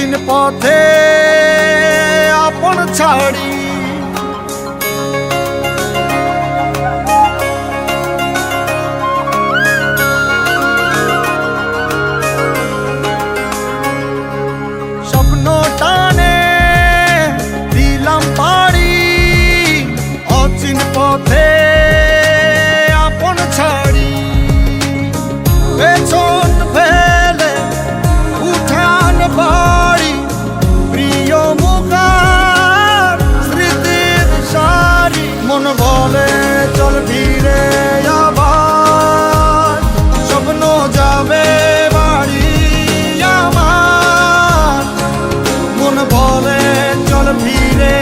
অচিন পথে আপন ছাড়ি স্বপ্ন টানে দিলাম পাড়ি অচিন পথে আপন ছাড়ি পেছন ফেলে উঠান বাড়ি প্রিয় মুখার স্মৃতির সারি মন বলে চল ফিরে আবার স্বপ্ন যাবে বাড়ি আমার মন বলে চল ফিরে